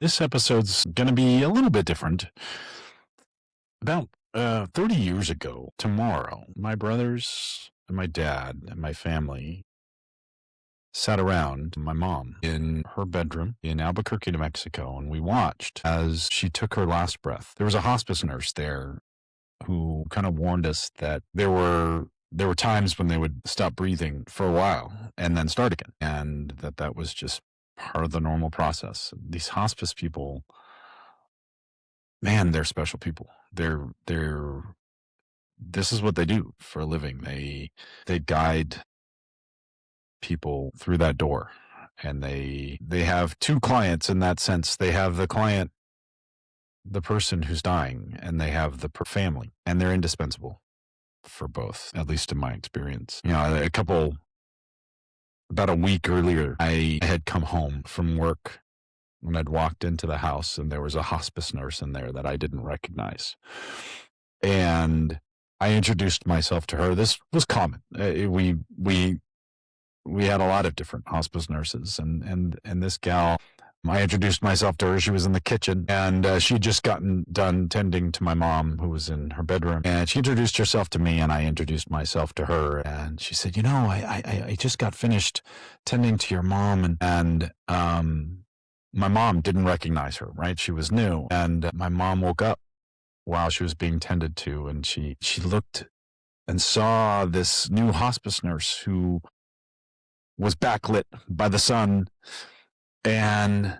This episode's going to be a little bit different. About 30 years ago, tomorrow, my brothers and my dad and my family sat around my mom in her bedroom in Albuquerque, New Mexico, and we watched as she took her last breath. There was a hospice nurse there who kind of warned us that there were times when they would stop breathing for a while and then start again, and that was just part of the normal process. These hospice people, man, they're special people. They're this is what they do for a living. They guide people through that door, and they have two clients in that sense. They have the client, the person who's dying, and they have the family, and they're indispensable for both, at least in my experience. About a week earlier, I had come home from work when I'd walked into the house, and there was a hospice nurse in there that I didn't recognize. And I introduced myself to her. This was common. We had a lot of different hospice nurses, and this gal, I introduced myself to her. She was in the kitchen, and she'd just gotten done tending to my mom, who was in her bedroom. And she introduced herself to me, and I introduced myself to her. And she said, I just got finished tending to your mom, and my mom didn't recognize her, right? She was new, and my mom woke up while she was being tended to, and she looked and saw this new hospice nurse who was backlit by the sun, and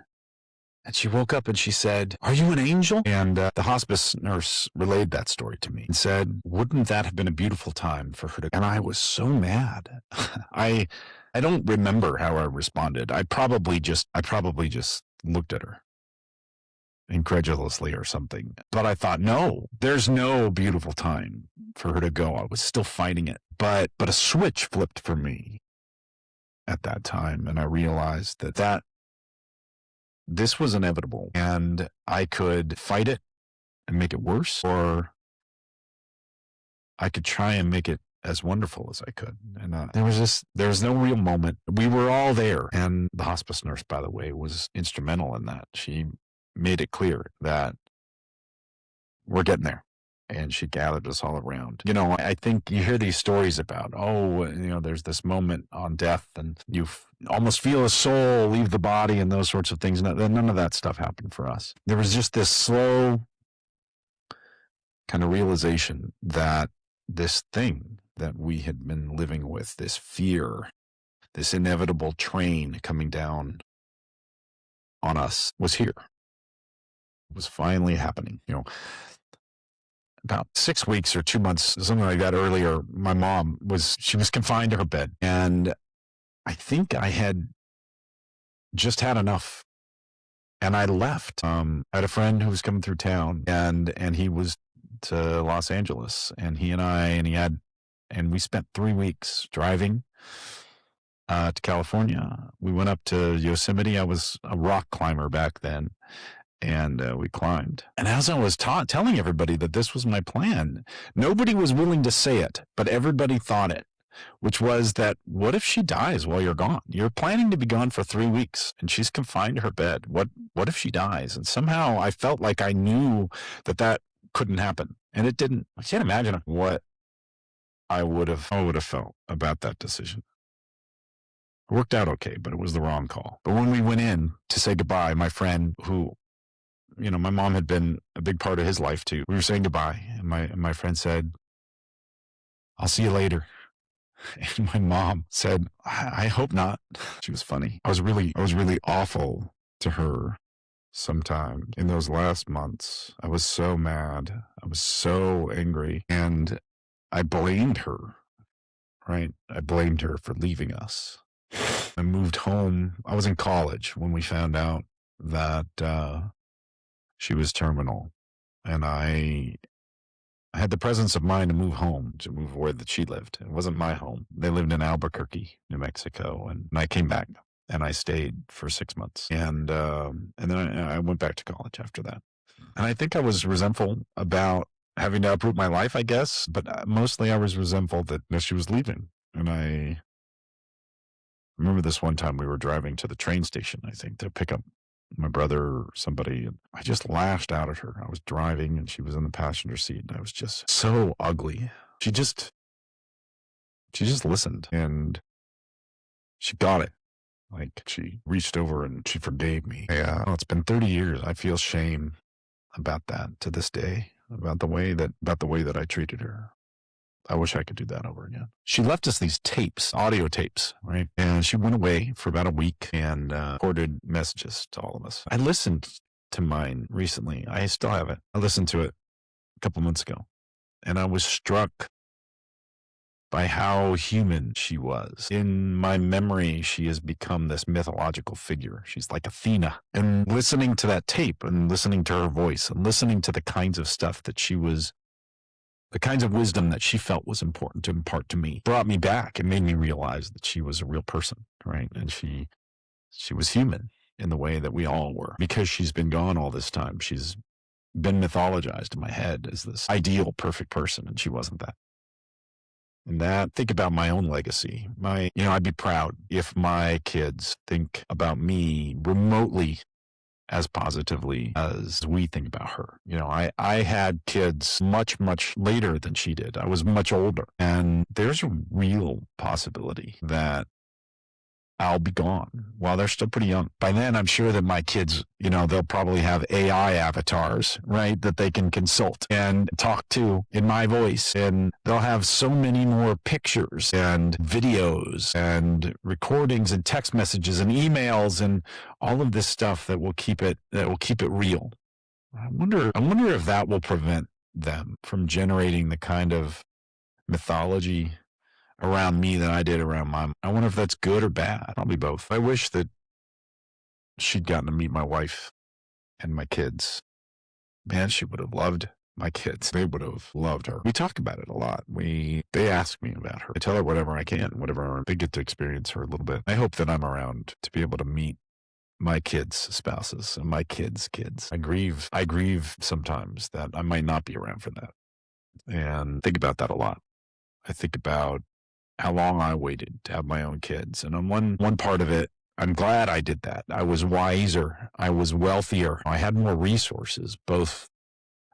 she woke up and she said, "Are you an angel?" And the hospice nurse relayed that story to me and said, "Wouldn't that have been a beautiful time for her to?" And I was so mad. I don't remember how I responded. I probably just looked at her incredulously or something. But I thought, no, there's no beautiful time for her to go. I was still fighting it. But a switch flipped for me at that time, and I realized that this was inevitable, and I could fight it and make it worse, or I could try and make it as wonderful as I could. And there was no real moment. We were all there, and the hospice nurse, by the way, was instrumental in that. She made it clear that we're getting there. And she gathered us all around. I think you hear these stories about, there's this moment on death, and you almost feel a soul leave the body and those sorts of things. None of that stuff happened for us. There was just this slow kind of realization that this thing that we had been living with, this fear, this inevitable train coming down on us, was here. It was finally happening. About 6 weeks or 2 months, something like that earlier, my mom was confined to her bed. And I think I had just had enough. And I left. I had a friend who was coming through town, and he was to Los Angeles, and and we spent 3 weeks driving to California. We went up to Yosemite. I was a rock climber back then. And we climbed. And as I was telling everybody that this was my plan, nobody was willing to say it, but everybody thought it, which was that, what if she dies while you're gone? You're planning to be gone for 3 weeks, and she's confined to her bed. What if she dies? And somehow I felt like I knew that couldn't happen, and it didn't. I can't imagine what I would have felt about that decision. It worked out okay, but it was the wrong call. But when we went in to say goodbye, my friend, who my mom had been a big part of his life too. We were saying goodbye, and my friend said, "I'll see you later." And my mom said, I hope not." She was funny. I was really awful to her sometime in those last months. I was so mad. I was so angry, and I blamed her, right? I blamed her for leaving us. I moved home. I was in college when we found out that she was terminal, and I had the presence of mind to move where that she lived. It wasn't my home. They lived in Albuquerque, New Mexico, and I came back, and I stayed for 6 months, and then I went back to college after that. And I think I was resentful about having to uproot my life, I guess, but mostly I was resentful that she was leaving. And I remember this one time we were driving to the train station, I think, to pick up my brother or somebody. And I just lashed out at her. I was driving and she was in the passenger seat, and I was just so ugly. She just listened, and she got it. Like, she reached over and she forgave me. Yeah, it's been 30 years. I feel shame about that to this day, about the way that I treated her. I wish I could do that over again. She left us these tapes, audio tapes, right? And she went away for about a week and recorded messages to all of us. I listened to mine recently. I still have it. I listened to it a couple months ago, and I was struck by how human she was. In my memory, she has become this mythological figure. She's like Athena. And listening to that tape and listening to her voice and listening to the kinds of stuff that the kinds of wisdom that she felt was important to impart to me, brought me back and made me realize that she was a real person, right? And she was human in the way that we all were. Because she's been gone all this time, she's been mythologized in my head as this ideal, perfect person, and she wasn't that. And think about my own legacy. I'd be proud if my kids think about me remotely as positively as we think about her. I had kids much, much later than she did. I was much older. And there's a real possibility that I'll be gone while they're still pretty young. By then, I'm sure that my kids, they'll probably have AI avatars, right, that they can consult and talk to in my voice. And they'll have so many more pictures and videos and recordings and text messages and emails and all of this stuff that will keep it real. I wonder if that will prevent them from generating the kind of mythology around me than I did around mine. I wonder if that's good or bad. Probably both. I wish that she'd gotten to meet my wife and my kids. Man, she would have loved my kids. They would have loved her. We talk about it a lot. They ask me about her. I tell her whatever I can, whatever. They get to experience her a little bit. I hope that I'm around to be able to meet my kids' spouses and my kids' kids. I grieve sometimes that I might not be around for that. And think about that a lot. I think about how long I waited to have my own kids. And on one part of it, I'm glad I did that. I was wiser. I was wealthier. I had more resources, I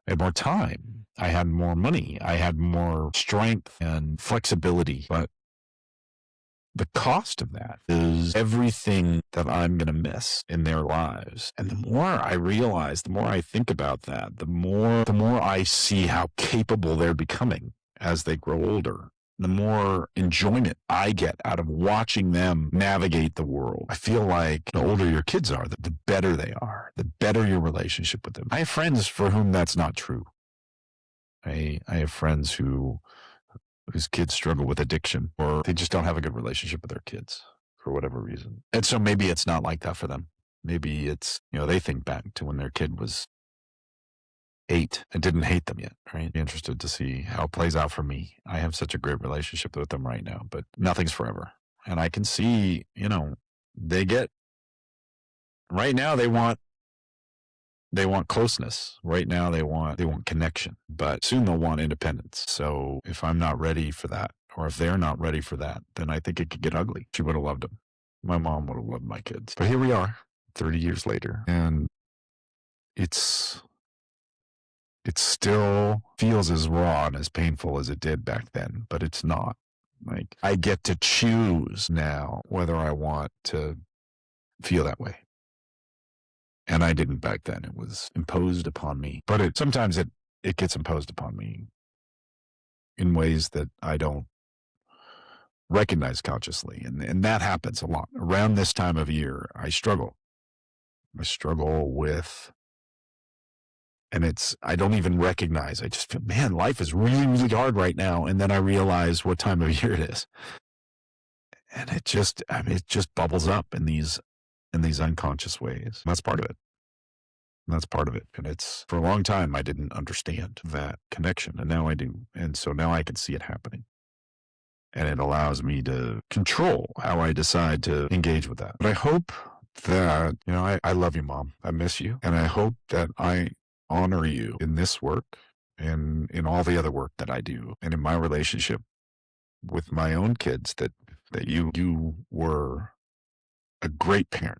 had more time. I had more money. I had more strength and flexibility. But the cost of that is everything that I'm going to miss in their lives. And the more I realize, the more I think about that, the more I see how capable they're becoming as they grow older. The more enjoyment I get out of watching them navigate the world. I feel like the older your kids are, the better they are, the better your relationship with them. I have friends for whom that's not true. I have friends whose kids struggle with addiction, or they just don't have a good relationship with their kids for whatever reason. And so maybe it's not like that for them. Maybe it's, they think back to when their kid was 8 and didn't hate them yet, right? Be interested to see how it plays out for me. I have such a great relationship with them right now, but nothing's forever. And I can see, right now they want closeness. Right now they want connection, but soon they'll want independence. So if I'm not ready for that, or if they're not ready for that, then I think it could get ugly. She would have loved them. My mom would have loved my kids. But here we are, 30 years later, and it still feels as raw and as painful as it did back then, but it's not. Like, I get to choose now whether I want to feel that way. And I didn't back then. It was imposed upon me. But sometimes it gets imposed upon me in ways that I don't recognize consciously. And that happens a lot. Around this time of year, I struggle. I struggle with, and I don't even recognize. I just feel, man, life is really, really hard right now. And then I realize what time of year it is. And it just bubbles up in these unconscious ways. That's part of it. That's part of it. And for a long time, I didn't understand that connection. And now I do. And so now I can see it happening. And it allows me to control how I decide to engage with that. But I hope that, I love you, Mom. I miss you. And I hope that I honor you in this work and in all the other work that I do and in my relationship with my own kids, that you were a great parent.